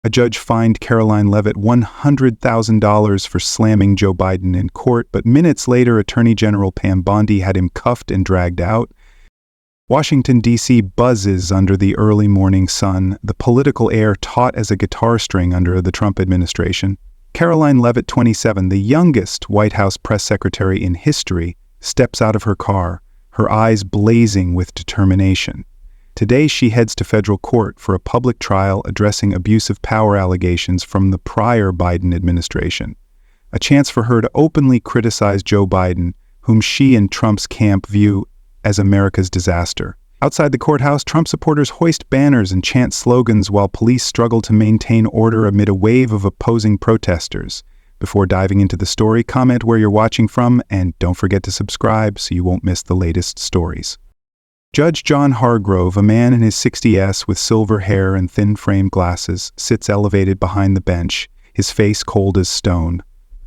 A judge fined Karoline Leavitt $100,000 for slamming Joe Biden in court, but minutes later, Attorney General Pam Bondi had him cuffed and dragged out. Washington, D.C. buzzes under the early morning sun, the political air taut as a guitar string under the Trump administration. Karoline Leavitt, 27, the youngest White House press secretary in history, steps out of her car, her eyes blazing with determination. Today she heads to federal court for a public trial addressing abuse of power allegations from the prior Biden administration. A chance for her to openly criticize Joe Biden, whom she and Trump's camp view as America's disaster. Outside the courthouse, Trump supporters hoist banners and chant slogans while police struggle to maintain order amid a wave of opposing protesters. Before diving into the story, comment where you're watching from, and don't forget to subscribe so you won't miss the latest stories. Judge John Hargrove, a man in his 60s with silver hair and thin-framed glasses, sits elevated behind the bench, his face cold as stone.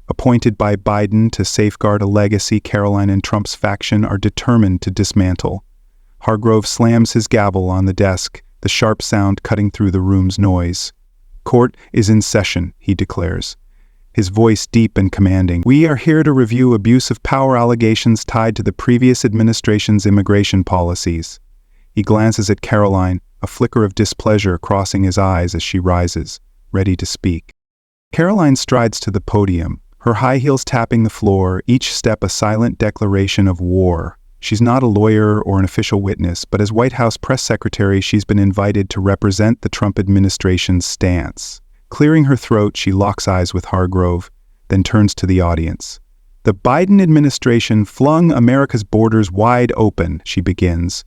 Appointed by Biden to safeguard a legacy Karoline and Trump's faction are determined to dismantle. Hargrove slams his gavel on the desk, the sharp sound cutting through the room's noise. "Court is in session," he declares, his voice deep and commanding. "We are here to review abuse of power allegations tied to the previous administration's immigration policies." He glances at Karoline, a flicker of displeasure crossing his eyes as she rises, ready to speak. Karoline strides to the podium, her high heels tapping the floor, each step a silent declaration of war. She's not a lawyer or an official witness, but as White House press secretary, she's been invited to represent the Trump administration's stance. Clearing her throat, she locks eyes with Hargrove, then turns to the audience. "The Biden administration flung America's borders wide open," she begins,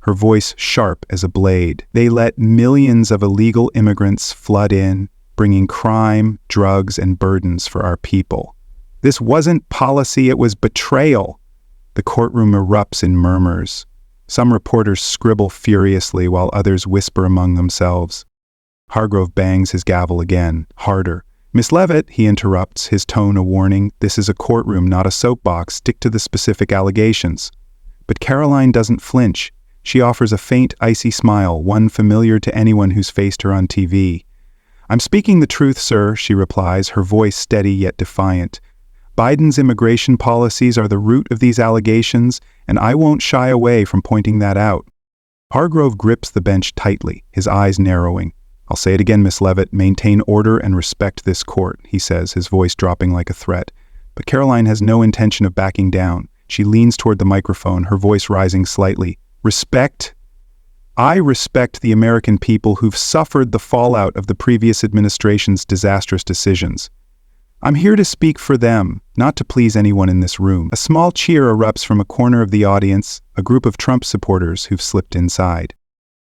her voice sharp as a blade. "They let millions of illegal immigrants flood in, bringing crime, drugs, and burdens for our people. This wasn't policy, it was betrayal." The courtroom erupts in murmurs. Some reporters scribble furiously while others whisper among themselves. Hargrove bangs his gavel again, harder. "Miss Leavitt," he interrupts, his tone a warning. "This is a courtroom, not a soapbox. Stick to the specific allegations." But Karoline doesn't flinch. She offers a faint, icy smile, one familiar to anyone who's faced her on TV. "I'm speaking the truth, sir," she replies, her voice steady yet defiant. "Biden's immigration policies are the root of these allegations, and I won't shy away from pointing that out." Hargrove grips the bench tightly, his eyes narrowing. "I'll say it again, Miss Leavitt, maintain order and respect this court," he says, his voice dropping like a threat. But Karoline has no intention of backing down. She leans toward the microphone, her voice rising slightly. "Respect? I respect the American people who've suffered the fallout of the previous administration's disastrous decisions. I'm here to speak for them, not to please anyone in this room." A small cheer erupts from a corner of the audience, a group of Trump supporters who've slipped inside.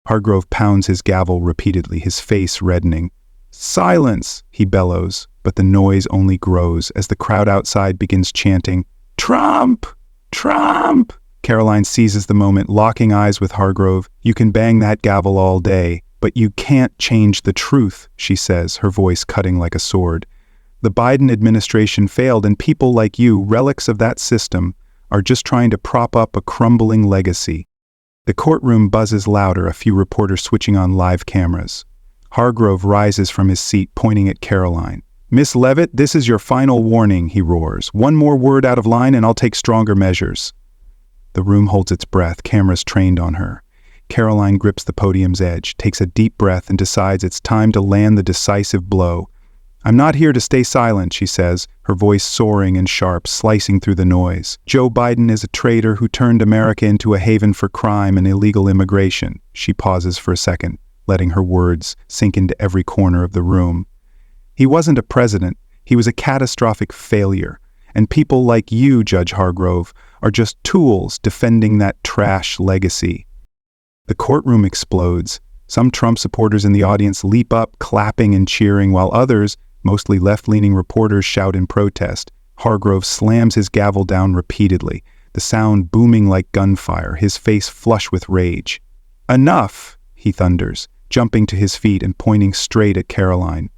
Hargrove pounds his gavel repeatedly, his face reddening. "Silence!" he bellows, but the noise only grows as the crowd outside begins chanting, "Trump! Trump!" Karoline seizes the moment, locking eyes with Hargrove. "You can bang that gavel all day, but you can't change the truth," she says, her voice cutting like a sword. "The Biden administration failed, and people like you, relics of that system, are just trying to prop up a crumbling legacy." The courtroom buzzes louder, a few reporters switching on live cameras. Hargrove rises from his seat, pointing at Karoline. "Miss Leavitt, this is your final warning," he roars. "One more word out of line and I'll take stronger measures." The room holds its breath, cameras trained on her. Karoline grips the podium's edge, takes a deep breath, and decides it's time to land the decisive blow. "I'm not here to stay silent," she says, her voice soaring and sharp, slicing through the noise. "Joe Biden is a traitor who turned America into a haven for crime and illegal immigration." She pauses for a second, letting her words sink into every corner of the room. "He wasn't a president, he was a catastrophic failure. And people like you, Judge Hargrove, are just tools defending that trash legacy." The courtroom explodes. Some Trump supporters in the audience leap up, clapping and cheering, while others, mostly left-leaning reporters, shout in protest. Hargrove slams his gavel down repeatedly, the sound booming like gunfire, his face flush with rage. "Enough!" he thunders, jumping to his feet and pointing straight at Karoline.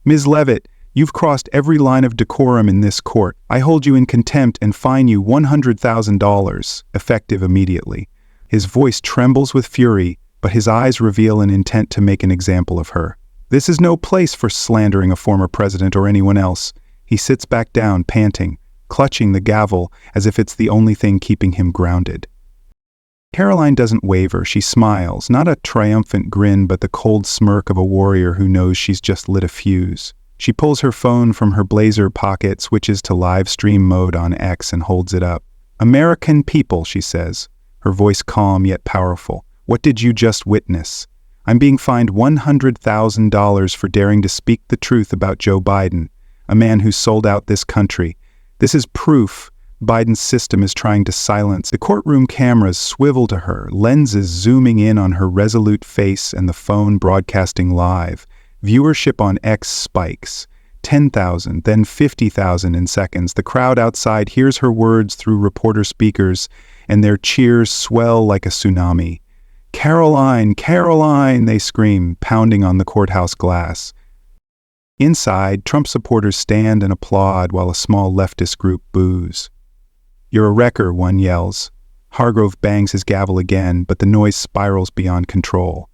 "Ms. Leavitt, you've crossed every line of decorum in this court. I hold you in contempt and fine you $100,000, effective immediately." His voice trembles with fury, but his eyes reveal an intent to make an example of her. This is no place for slandering a former president or anyone else. He sits back down, panting, clutching the gavel as if it's the only thing keeping him grounded. Karoline doesn't waver. She smiles, not a triumphant grin, but the cold smirk of a warrior who knows she's just lit a fuse. She pulls her phone from her blazer pocket, switches to live stream mode on X, and holds it up. "American people," she says, her voice calm yet powerful. "What did you just witness? I'm being fined $100,000 for daring to speak the truth about Joe Biden, a man who sold out this country. This is proof Biden's system is trying to silence." The courtroom cameras swivel to her, lenses zooming in on her resolute face and the phone broadcasting live. Viewership on X spikes. 10,000, then 50,000 in seconds. The crowd outside hears her words through reporter speakers, and their cheers swell like a tsunami. "Karoline, Karoline," they scream, pounding on the courthouse glass. Inside, Trump supporters stand and applaud while a small leftist group boos. "You're a wrecker," one yells. Hargrove bangs his gavel again, but the noise spirals beyond control.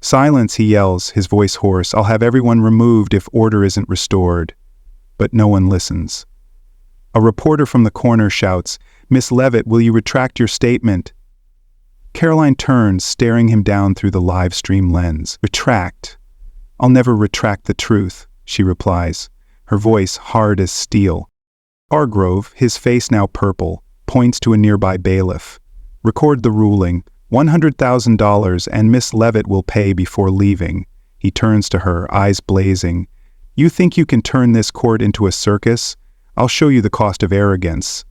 "Silence," he yells, his voice hoarse. "I'll have everyone removed if order isn't restored." But no one listens. A reporter from the corner shouts, "Miss Leavitt, will you retract your statement?" Karoline turns, staring him down through the live stream lens. "Retract? I'll never retract the truth," she replies, her voice hard as steel. Hargrove, his face now purple, points to a nearby bailiff. "Record the ruling. $100,000, and Miss Leavitt will pay before leaving." He turns to her, eyes blazing. "You think you can turn this court into a circus? I'll show you the cost of arrogance."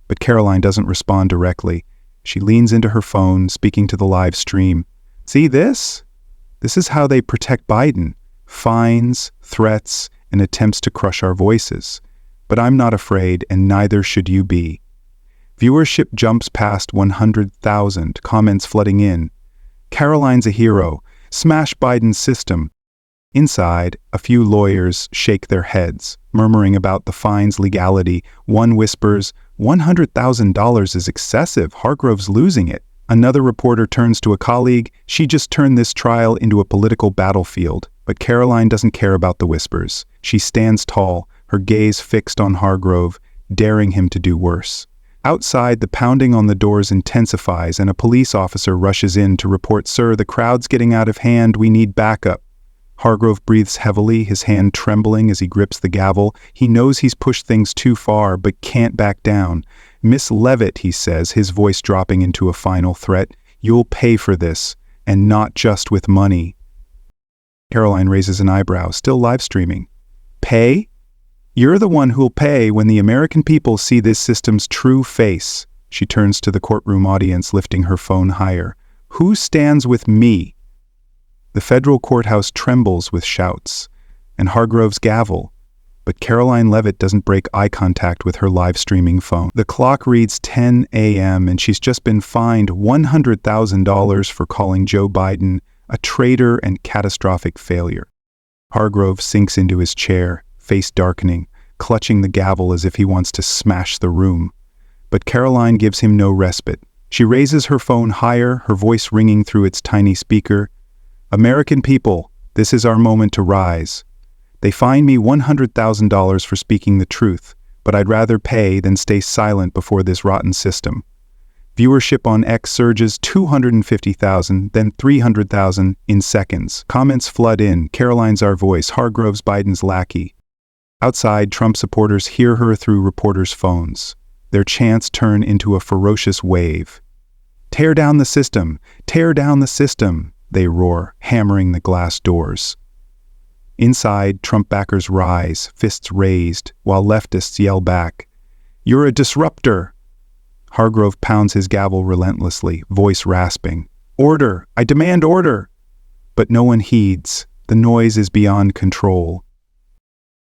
But Karoline doesn't respond directly. She leans into her phone, speaking to the live stream. "See this? This is how they protect Biden. Fines, threats, and attempts to crush our voices. But I'm not afraid, and neither should you be." Viewership jumps past 100,000, comments flooding in. "Karoline's a hero. Smash Biden's system." Inside, a few lawyers shake their heads, murmuring about the fine's legality. One whispers, $100,000 is excessive. Hargrove's losing it. Another reporter turns to a colleague. She just turned this trial into a political battlefield. But Karoline doesn't care about the whispers. She stands tall, her gaze fixed on Hargrove, daring him to do worse. Outside, the pounding on the doors intensifies, and a police officer rushes in to report, "Sir, the crowd's getting out of hand. We need backup." Hargrove breathes heavily, his hand trembling as he grips the gavel. He knows he's pushed things too far, but can't back down. "Miss Leavitt," he says, his voice dropping into a final threat, "you'll pay for this, and not just with money." Karoline raises an eyebrow, still live streaming. "Pay? You're the one who'll pay when the American people see this system's true face." She turns to the courtroom audience, lifting her phone higher. "Who stands with me?" The federal courthouse trembles with shouts, and Hargrove's gavel, but Karoline Leavitt doesn't break eye contact with her live streaming phone. The clock reads 10 a.m., and she's just been fined $100,000 for calling Joe Biden a traitor and catastrophic failure. Hargrove sinks into his chair, face darkening, clutching the gavel as if he wants to smash the room. But Karoline gives him no respite. She raises her phone higher, her voice ringing through its tiny speaker. "American people, this is our moment to rise. They fine me $100,000 for speaking the truth, but I'd rather pay than stay silent before this rotten system." Viewership on X surges 250,000, then 300,000 in seconds. Comments flood in. "Karoline's our voice. Hargrove's Biden's lackey." Outside, Trump supporters hear her through reporters' phones. Their chants turn into a ferocious wave. "Tear down the system! Tear down the system!" they roar, hammering the glass doors. Inside, Trump backers rise, fists raised, while leftists yell back, "You're a disruptor!" Hargrove pounds his gavel relentlessly, voice rasping. "Order! I demand order!" But no one heeds. The noise is beyond control.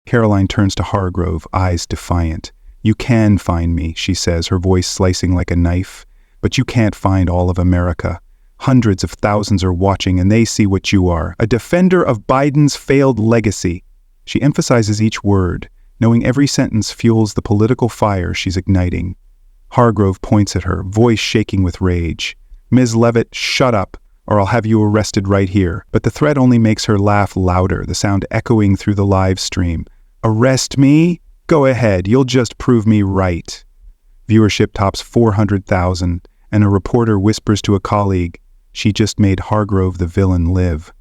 Karoline turns to Hargrove, eyes defiant. "You can find me," she says, her voice slicing like a knife. "But you can't find all of America. Hundreds of thousands are watching, and they see what you are, a defender of Biden's failed legacy." She emphasizes each word, knowing every sentence fuels the political fire she's igniting. Hargrove points at her, voice shaking with rage. "Ms. Leavitt, shut up, or I'll have you arrested right here. But the threat only makes her laugh louder, the sound echoing through the live stream. Arrest me? Go ahead, you'll just prove me right. Viewership tops 400,000, and a reporter whispers to a colleague, she just made Hargrove the villain live.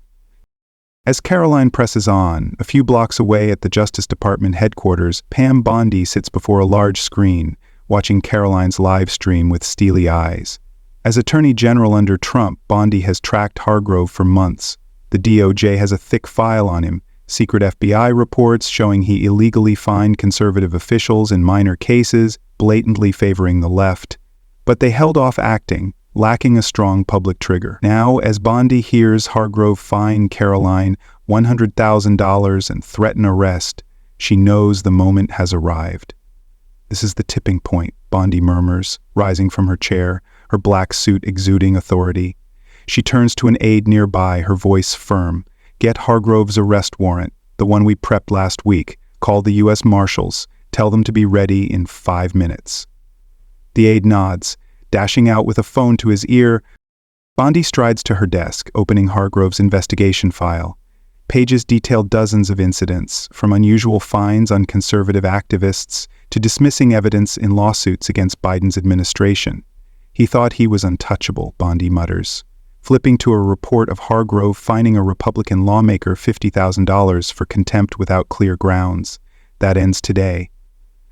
As Karoline presses on, a few blocks away at the Justice Department headquarters, Pam Bondi sits before a large screen, watching Karoline's live stream with steely eyes. As Attorney General under Trump, Bondi has tracked Hargrove for months. The DOJ has a thick file on him, secret FBI reports showing he illegally fined conservative officials in minor cases, blatantly favoring the left. But they held off acting, lacking a strong public trigger. Now, as Bondi hears Hargrove fine Karoline $100,000 and threaten arrest, she knows the moment has arrived. This is the tipping point, Bondi murmurs, rising from her chair, her black suit exuding authority. She turns to an aide nearby, her voice firm. Get Hargrove's arrest warrant, the one we prepped last week. Call the U.S. Marshals. Tell them to be ready in 5 minutes. The aide nods, dashing out with a phone to his ear. Bondi strides to her desk, opening Hargrove's investigation file. Pages detail dozens of incidents, from unusual fines on conservative activists to dismissing evidence in lawsuits against Biden's administration. He thought he was untouchable, Bondi mutters, flipping to a report of Hargrove fining a Republican lawmaker $50,000 for contempt without clear grounds. That ends today.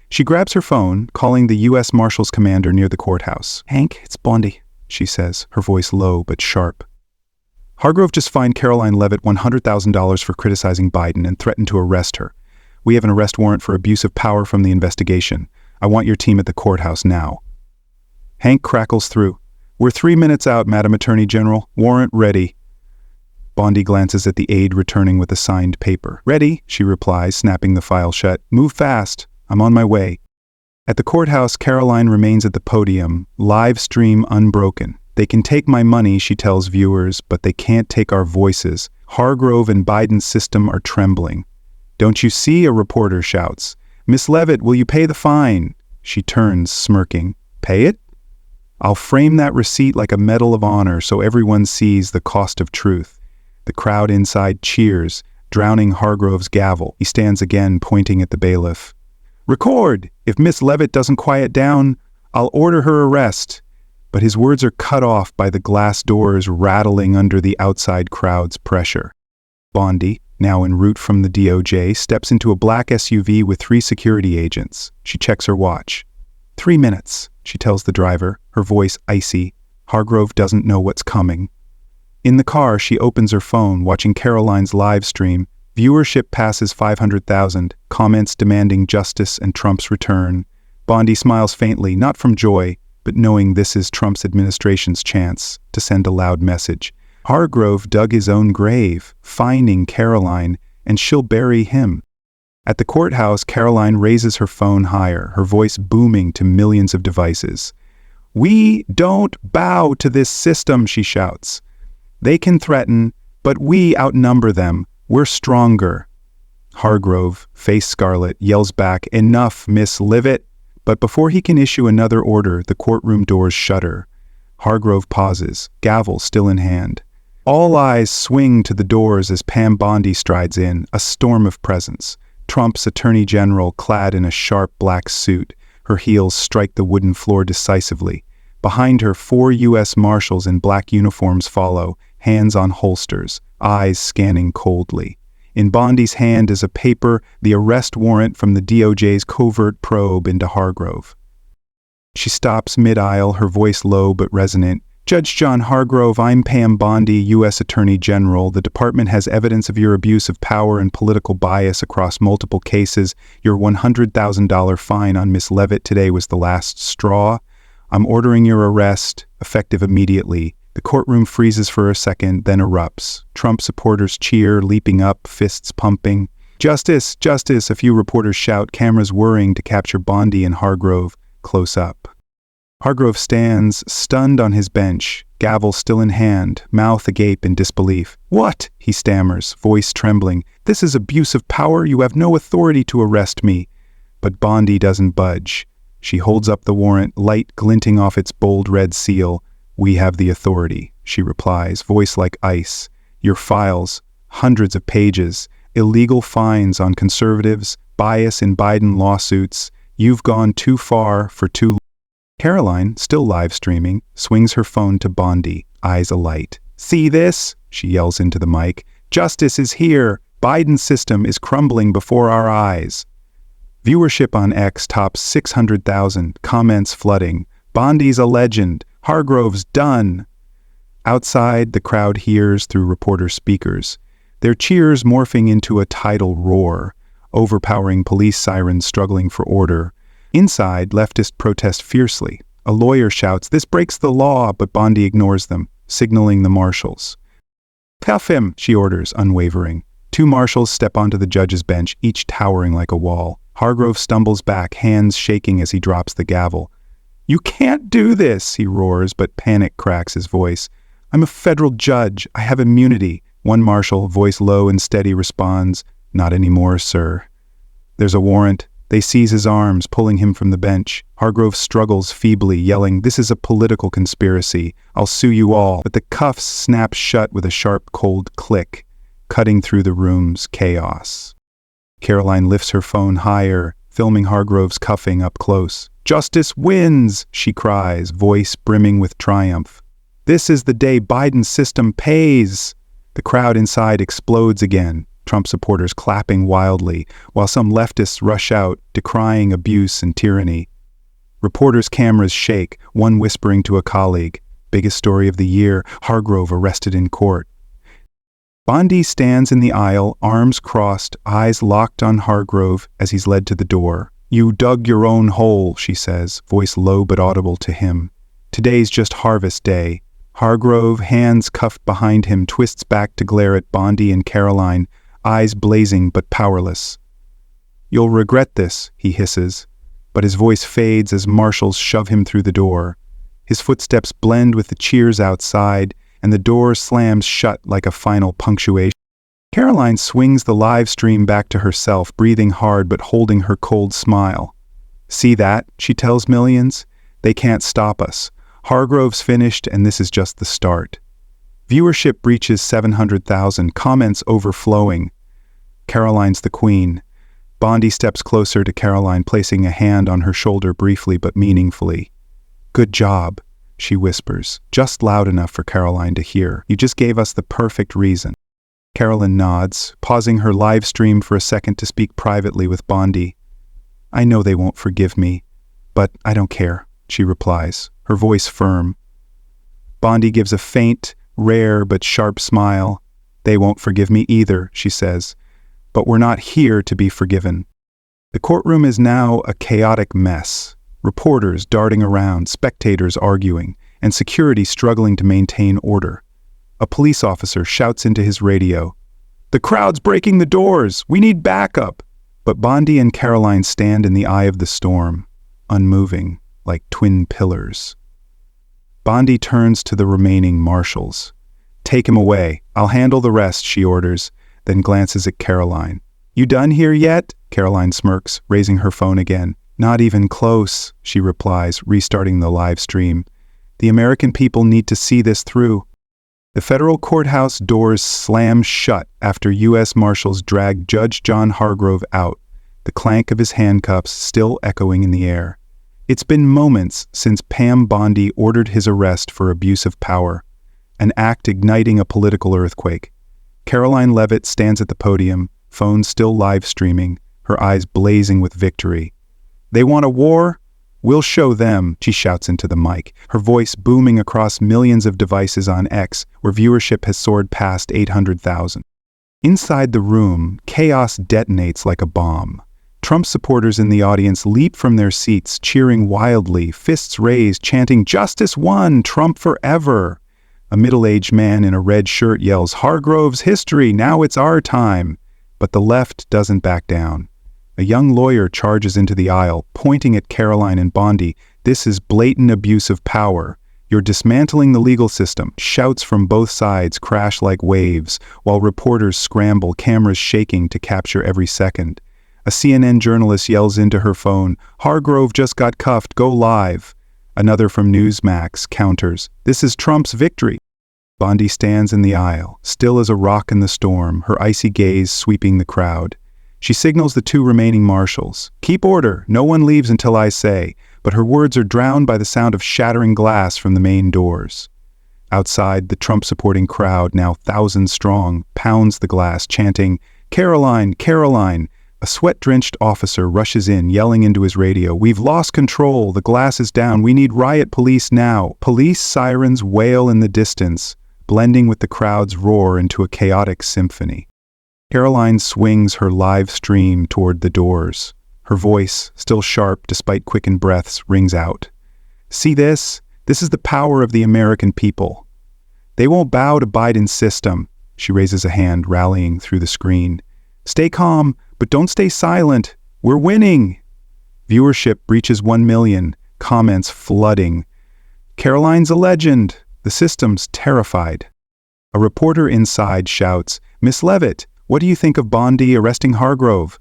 She grabs her phone, calling the U.S. Marshals commander near the courthouse. Hank, it's Bondi, she says, her voice low but sharp. Hargrove just fined Karoline Leavitt $100,000 for criticizing Biden and threatened to arrest her. We have an arrest warrant for abuse of power from the investigation. I want your team at the courthouse now. Hank crackles through. We're 3 minutes out, Madam Attorney General. Warrant ready. Bondi glances at the aide returning with a signed paper. Ready, she replies, snapping the file shut. Move fast. I'm on my way. At the courthouse, Karoline remains at the podium, live stream unbroken. They can take my money, she tells viewers, but they can't take our voices. Hargrove and Biden's system are trembling. Don't you see? A reporter shouts. Miss Leavitt, will you pay the fine? She turns, smirking. Pay it? I'll frame that receipt like a medal of honor so everyone sees the cost of truth. The crowd inside cheers, drowning Hargrove's gavel. He stands again, pointing at the bailiff. Record! If Miss Leavitt doesn't quiet down, I'll order her arrest. But his words are cut off by the glass doors rattling under the outside crowd's pressure. Bondi, now en route from the DOJ, steps into a black SUV with 3 security agents. She checks her watch. 3 minutes, she tells the driver, her voice icy. Hargrove doesn't know what's coming. In the car, she opens her phone, watching Karoline's live stream. Viewership passes 500,000, comments demanding justice and Trump's return. Bondi smiles faintly, not from joy, but knowing this is Trump's administration's chance to send a loud message. Hargrove dug his own grave, fining Karoline, and she'll bury him. At the courthouse, Karoline raises her phone higher, her voice booming to millions of devices. We don't bow to this system, she shouts. They can threaten, but we outnumber them. We're stronger. Hargrove, face scarlet, yells back, Enough, Miss Leavitt. But before he can issue another order, the courtroom doors shudder. Hargrove pauses, gavel still in hand. All eyes swing to the doors as Pam Bondi strides in, a storm of presence. Trump's Attorney General clad in a sharp black suit. Her heels strike the wooden floor decisively. Behind her, 4 U.S. Marshals in black uniforms follow, hands on holsters, eyes scanning coldly. In Bondi's hand is a paper, the arrest warrant from the DOJ's covert probe into Hargrove. She stops mid-aisle, her voice low but resonant. Judge John Hargrove, I'm Pam Bondi, U.S. Attorney General. The department has evidence of your abuse of power and political bias across multiple cases. Your $100,000 fine on Miss Leavitt today was the last straw. I'm ordering your arrest, effective immediately. The courtroom freezes for a second, then erupts. Trump supporters cheer, leaping up, fists pumping. Justice, justice, a few reporters shout, cameras whirring to capture Bondi and Hargrove close up. Hargrove stands, stunned on his bench, gavel still in hand, mouth agape in disbelief. What? He stammers, voice trembling. This is abuse of power. You have no authority to arrest me. But Bondi doesn't budge. She holds up the warrant, light glinting off its bold red seal. We have the authority, she replies, voice like ice. Your files, hundreds of pages, illegal fines on conservatives, bias in Biden lawsuits. You've gone too far for too long. Karoline, still live streaming, swings her phone to Bondi, eyes alight. See this? She yells into the mic. Justice is here. Biden's system is crumbling before our eyes. Viewership on X tops 600,000, comments flooding. Bondi's a legend. Hargrove's done. Outside, the crowd hears through reporter speakers, their cheers morphing into a tidal roar, overpowering police sirens struggling for order. Inside, leftists protest fiercely. A lawyer shouts, "This breaks the law," but Bondi ignores them, signaling the marshals. "Cuff him," she orders, unwavering. Two marshals step onto the judge's bench, each towering like a wall. Hargrove stumbles back, hands shaking as he drops the gavel. "You can't do this," he roars, but panic cracks his voice. "I'm a federal judge. I have immunity." One marshal, voice low and steady, responds, "Not anymore, sir." There's a warrant. They seize his arms, pulling him from the bench. Hargrove struggles feebly, yelling, "This is a political conspiracy. I'll sue you all." But the cuffs snap shut with a sharp, cold click, cutting through the room's chaos. Karoline lifts her phone higher, filming Hargrove's cuffing up close. "Justice wins!" she cries, voice brimming with triumph. "This is the day Biden's system pays!" The crowd inside explodes again, Trump supporters clapping wildly, while some leftists rush out, decrying abuse and tyranny. Reporters' cameras shake, one whispering to a colleague, "Biggest story of the year, Hargrove arrested in court." Bondi stands in the aisle, arms crossed, eyes locked on Hargrove as he's led to the door. "You dug your own hole," she says, voice low but audible to him. "Today's just harvest day." Hargrove, hands cuffed behind him, twists back to glare at Bondi and Karoline, eyes blazing but powerless. "You'll regret this," he hisses, but his voice fades as marshals shove him through the door. His footsteps blend with the cheers outside, and the door slams shut like a final punctuation. Karoline swings the live stream back to herself, breathing hard but holding her cold smile. "See that?" she tells millions. "They can't stop us. Hargrove's finished, and this is just the start." Viewership breaches 700,000, comments overflowing. Karoline's the queen. Bondi steps closer to Karoline, placing a hand on her shoulder briefly but meaningfully. "Good job," she whispers, just loud enough for Karoline to hear. "You just gave us the perfect reason." Karoline nods, pausing her live stream for a second to speak privately with Bondi. "I know they won't forgive me, but I don't care," she replies, her voice firm. Bondi gives a faint, rare but sharp smile. "They won't forgive me either," she says, "but we're not here to be forgiven." The courtroom is now a chaotic mess. Reporters darting around, spectators arguing, and security struggling to maintain order. A police officer shouts into his radio, "The crowd's breaking the doors! We need backup!" But Bondi and Karoline stand in the eye of the storm, unmoving, like twin pillars. Bondi turns to the remaining marshals. "Take him away. I'll handle the rest," she orders, then glances at Karoline. "You done here yet?" Karoline smirks, raising her phone again. "Not even close," she replies, restarting the live stream. "The American people need to see this through." The federal courthouse doors slam shut after U.S. Marshals drag Judge John Hargrove out, the clank of his handcuffs still echoing in the air. It's been moments since Pam Bondi ordered his arrest for abuse of power, an act igniting a political earthquake. Karoline Leavitt stands at the podium, phone still live streaming, her eyes blazing with victory. "They want a war? We'll show them," she shouts into the mic, her voice booming across millions of devices on X, where viewership has soared past 800,000. Inside the room, chaos detonates like a bomb. Trump supporters in the audience leap from their seats, cheering wildly, fists raised, chanting, "Justice won! Trump forever!" A middle-aged man in a red shirt yells, "Hargrove's history! Now it's our time!" But the left doesn't back down. A young lawyer charges into the aisle, pointing at Karoline and Bondi. "This is blatant abuse of power. You're dismantling the legal system." Shouts from both sides crash like waves, while reporters scramble, cameras shaking to capture every second. A CNN journalist yells into her phone, "Hargrove just got cuffed, go live." Another from Newsmax counters, "This is Trump's victory." Bondi stands in the aisle, still as a rock in the storm, her icy gaze sweeping the crowd. She signals the two remaining marshals. "Keep order, no one leaves until I say," but her words are drowned by the sound of shattering glass from the main doors. Outside, the Trump-supporting crowd, now thousands strong, pounds the glass, chanting, "Karoline, Karoline!" A sweat-drenched officer rushes in, yelling into his radio, "We've lost control, the glass is down, we need riot police now." Police sirens wail in the distance, blending with the crowd's roar into a chaotic symphony. Karoline swings her live stream toward the doors. Her voice, still sharp despite quickened breaths, rings out. "See this? This is the power of the American people. They won't bow to Biden's system." She raises a hand, rallying through the screen. "Stay calm, but don't stay silent. We're winning." Viewership breaches 1 million, comments flooding. "Karoline's a legend." The system's terrified. A reporter inside shouts, "Miss Leavitt, what do you think of Bondi arresting Hargrove?"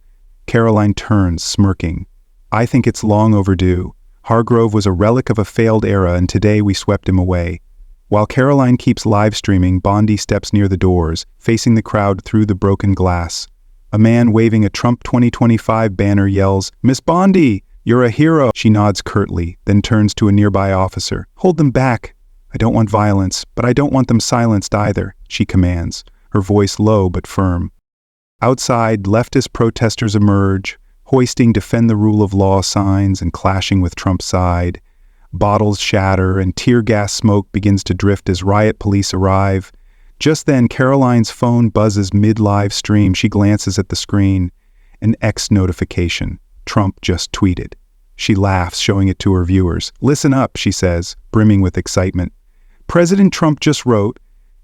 Karoline turns, smirking. "I think it's long overdue. Hargrove was a relic of a failed era, and today we swept him away." While Karoline keeps live streaming, Bondi steps near the doors, facing the crowd through the broken glass. A man waving a Trump 2025 banner yells, "Miss Bondi, you're a hero." She nods curtly, then turns to a nearby officer. "Hold them back. I don't want violence, but I don't want them silenced either," she commands, her voice low but firm. Outside, leftist protesters emerge, hoisting "Defend the Rule of Law" signs and clashing with Trump's side. Bottles shatter and tear gas smoke begins to drift as riot police arrive. Just then, Karoline's phone buzzes mid-live stream. She glances at the screen. An X notification. Trump just tweeted. She laughs, showing it to her viewers. "Listen up," she says, brimming with excitement. "President Trump just wrote,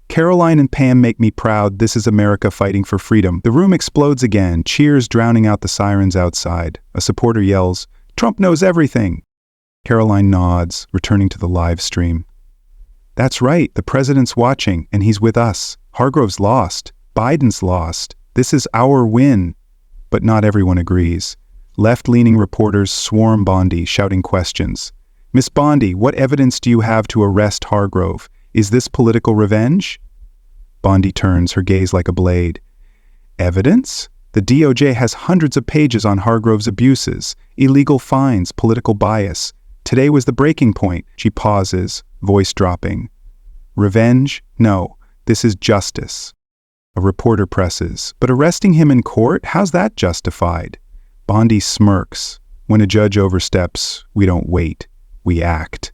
'Karoline and Pam make me proud. This is America fighting for freedom.'" The room explodes again, cheers drowning out the sirens outside. A supporter yells, "Trump knows everything." Karoline nods, returning to the live stream. "That's right, the president's watching, and he's with us. Hargrove's lost. Biden's lost. This is our win." But not everyone agrees. Left-leaning reporters swarm Bondi, shouting questions. "Miss Bondi, what evidence do you have to arrest Hargrove? Is this political revenge?" Bondi turns, her gaze like a blade. "Evidence? The DOJ has hundreds of pages on Hargrove's abuses, illegal fines, political bias. Today was the breaking point." She pauses, voice dropping. "Revenge? No, this is justice." A reporter presses, "But arresting him in court? How's that justified?" Bondi smirks. "When a judge oversteps, we don't wait, we act."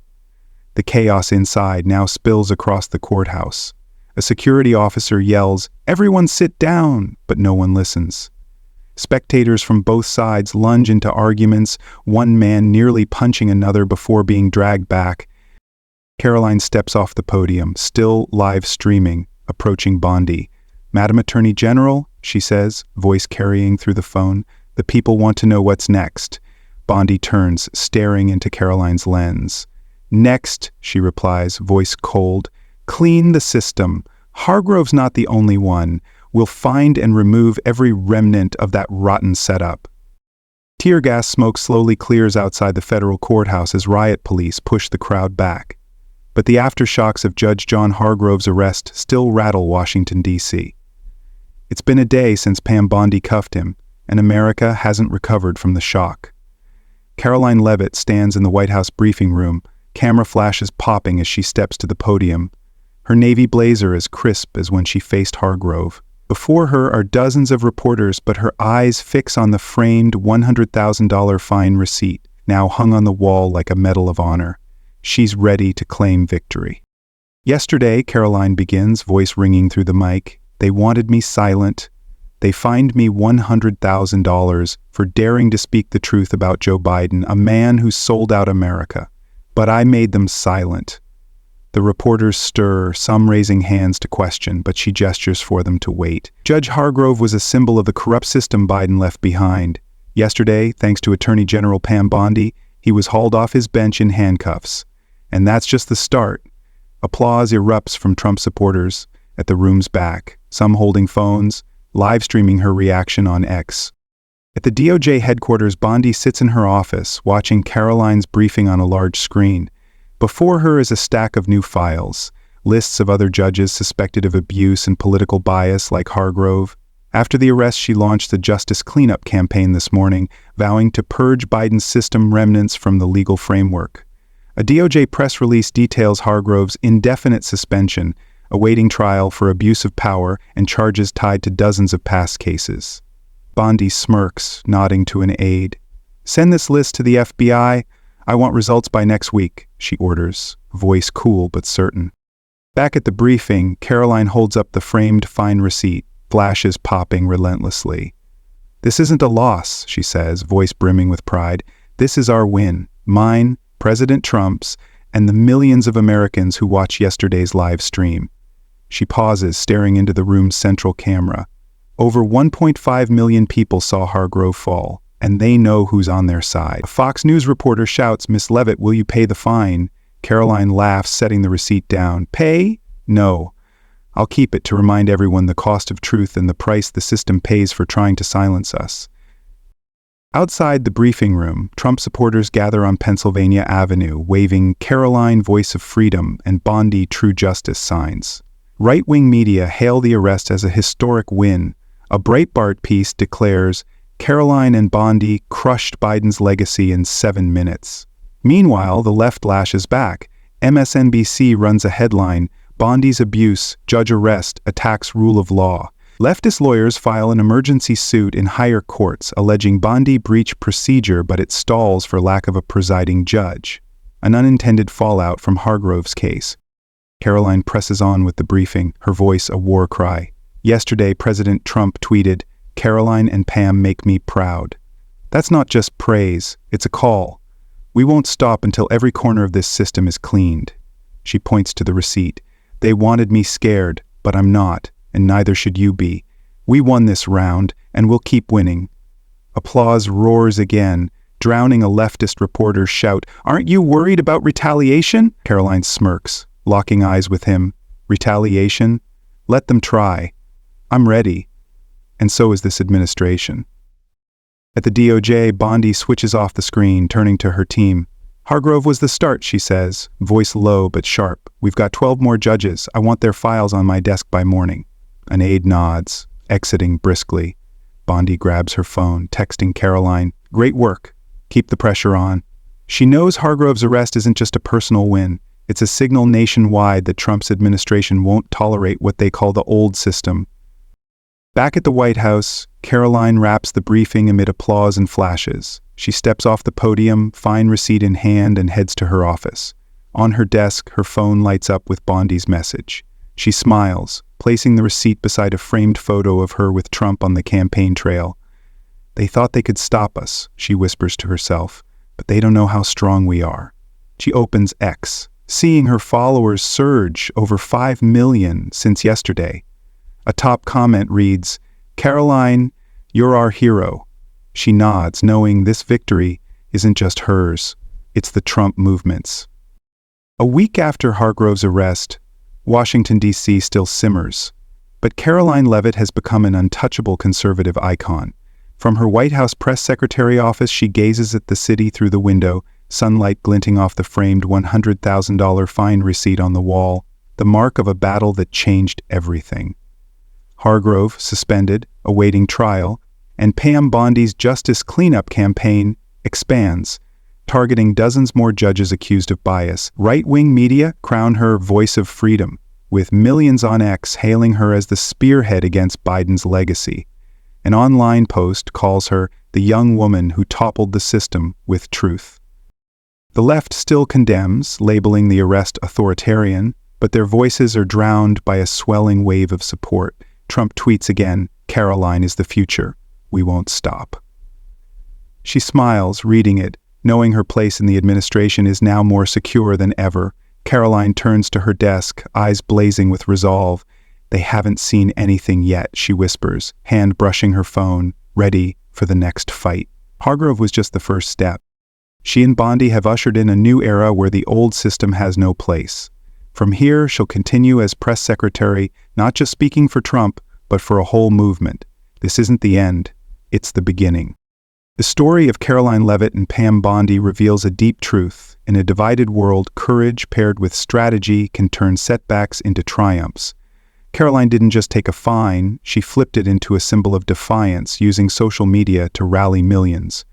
The chaos inside now spills across the courthouse. A security officer yells, "Everyone sit down," but no one listens. Spectators from both sides lunge into arguments, one man nearly punching another before being dragged back. Karoline steps off the podium, still live streaming, approaching Bondi. "Madam Attorney General," she says, voice carrying through the phone, "the people want to know what's next." Bondi turns, staring into Karoline's lens. "Next," she replies, voice cold, "clean the system. Hargrove's not the only one. We'll find and remove every remnant of that rotten setup." Tear gas smoke slowly clears outside the federal courthouse as riot police push the crowd back. But the aftershocks of Judge John Hargrove's arrest still rattle Washington, D.C. It's been a day since Pam Bondi cuffed him, and America hasn't recovered from the shock. Karoline Leavitt stands in the White House briefing room, camera flashes popping as she steps to the podium. Her navy blazer as crisp as when she faced Hargrove. Before her are dozens of reporters, but her eyes fix on the framed $100,000 fine receipt, now hung on the wall like a medal of honor. She's ready to claim victory. "Yesterday," Karoline begins, voice ringing through the mic, "they wanted me silent. They fined me $100,000 for daring to speak the truth about Joe Biden, a man who sold out America. But I made them silent." The reporters stir, some raising hands to question, but she gestures for them to wait. Judge Hargrove was a symbol of the corrupt system Biden left behind. Yesterday, thanks to Attorney General Pam Bondi, he was hauled off his bench in handcuffs. And that's just the start. Applause erupts from Trump supporters at the room's back, some holding phones, live streaming her reaction on X. At the DOJ headquarters, Bondi sits in her office, watching Karoline's briefing on a large screen. Before her is a stack of new files, lists of other judges suspected of abuse and political bias like Hargrove. After the arrest, she launched the Justice Cleanup campaign this morning, vowing to purge Biden's system remnants from the legal framework. A DOJ press release details Hargrove's indefinite suspension, awaiting trial for abuse of power and charges tied to dozens of past cases. Bondi smirks, nodding to an aide. "Send this list to the FBI. I want results by next week," she orders, voice cool but certain. Back at the briefing, Karoline holds up the framed fine receipt, flashes popping relentlessly. "This isn't a loss," she says, voice brimming with pride. "This is our win. Mine, President Trump's, and the millions of Americans who watched yesterday's live stream." She pauses, staring into the room's central camera. Over 1.5 million people saw Hargrove fall, and they know who's on their side. A Fox News reporter shouts, "Miss Leavitt, will you pay the fine?" Karoline laughs, setting the receipt down. "Pay? No. I'll keep it to remind everyone the cost of truth and the price the system pays for trying to silence us." Outside the briefing room, Trump supporters gather on Pennsylvania Avenue, waving Karoline Voice of Freedom and Bondi True Justice signs. Right-wing media hail the arrest as a historic win. A Breitbart piece declares, "Karoline and Bondi crushed Biden's legacy in 7 minutes." Meanwhile, the left lashes back. MSNBC runs a headline, "Bondi's abuse, judge arrest, attacks rule of law." Leftist lawyers file an emergency suit in higher courts alleging Bondi breached procedure, but it stalls for lack of a presiding judge. An unintended fallout from Hargrove's case. Karoline presses on with the briefing, her voice a war cry. Yesterday, President Trump tweeted, "Karoline and Pam make me proud." That's not just praise, it's a call. "We won't stop until every corner of this system is cleaned." She points to the receipt. "They wanted me scared, but I'm not, and neither should you be. We won this round, and we'll keep winning." Applause roars again, drowning a leftist reporter's shout, "Aren't you worried about retaliation?" Karoline smirks, locking eyes with him. "Retaliation? Let them try. I'm ready." And so is this administration. At the DOJ, Bondi switches off the screen, turning to her team. "Hargrove was the start," she says, voice low but sharp. "We've got 12 more judges. I want their files on my desk by morning." An aide nods, exiting briskly. Bondi grabs her phone, texting Karoline, "Great work. Keep the pressure on." She knows Hargrove's arrest isn't just a personal win. It's a signal nationwide that Trump's administration won't tolerate what they call the old system. Back at the White House, Karoline wraps the briefing amid applause and flashes. She steps off the podium, fine receipt in hand, and heads to her office. On her desk, her phone lights up with Bondi's message. She smiles, placing the receipt beside a framed photo of her with Trump on the campaign trail. "They thought they could stop us," she whispers to herself, "but they don't know how strong we are." She opens X, seeing her followers surge over 5 million since yesterday. A top comment reads, "Karoline, you're our hero." She nods, knowing this victory isn't just hers, it's the Trump movement's. A week after Hargrove's arrest, Washington, D.C. still simmers, but Karoline Leavitt has become an untouchable conservative icon. From her White House press secretary office, she gazes at the city through the window, sunlight glinting off the framed $100,000 fine receipt on the wall, the mark of a battle that changed everything. Hargrove, suspended, awaiting trial, and Pam Bondi's Justice Cleanup campaign expands, targeting dozens more judges accused of bias. Right-wing media crown her Voice of Freedom, with millions on X hailing her as the spearhead against Biden's legacy. An online post calls her the young woman who toppled the system with truth. The left still condemns, labeling the arrest authoritarian, but their voices are drowned by a swelling wave of support. Trump tweets again, "Karoline is the future. We won't stop." She smiles, reading it, knowing her place in the administration is now more secure than ever. Karoline turns to her desk, eyes blazing with resolve. "They haven't seen anything yet," she whispers, hand brushing her phone, ready for the next fight. Hargrove was just the first step. She and Bondi have ushered in a new era where the old system has no place. From here, she'll continue as press secretary, not just speaking for Trump, but for a whole movement. This isn't the end, it's the beginning. The story of Karoline Leavitt and Pam Bondi reveals a deep truth. In a divided world, courage paired with strategy can turn setbacks into triumphs. Karoline didn't just take a fine, she flipped it into a symbol of defiance, using social media to rally millions.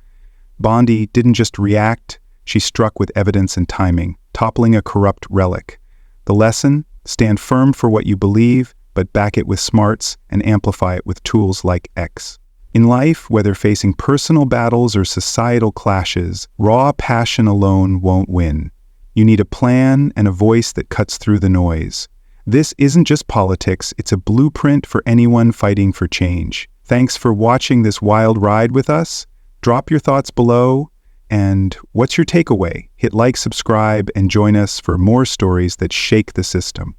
Bondi didn't just react, she struck with evidence and timing, toppling a corrupt relic. The lesson? Stand firm for what you believe, but back it with smarts and amplify it with tools like X. In life, whether facing personal battles or societal clashes, raw passion alone won't win. You need a plan and a voice that cuts through the noise. This isn't just politics, it's a blueprint for anyone fighting for change. Thanks for watching this wild ride with us. Drop your thoughts below. And what's your takeaway? Hit like, subscribe, and join us for more stories that shake the system.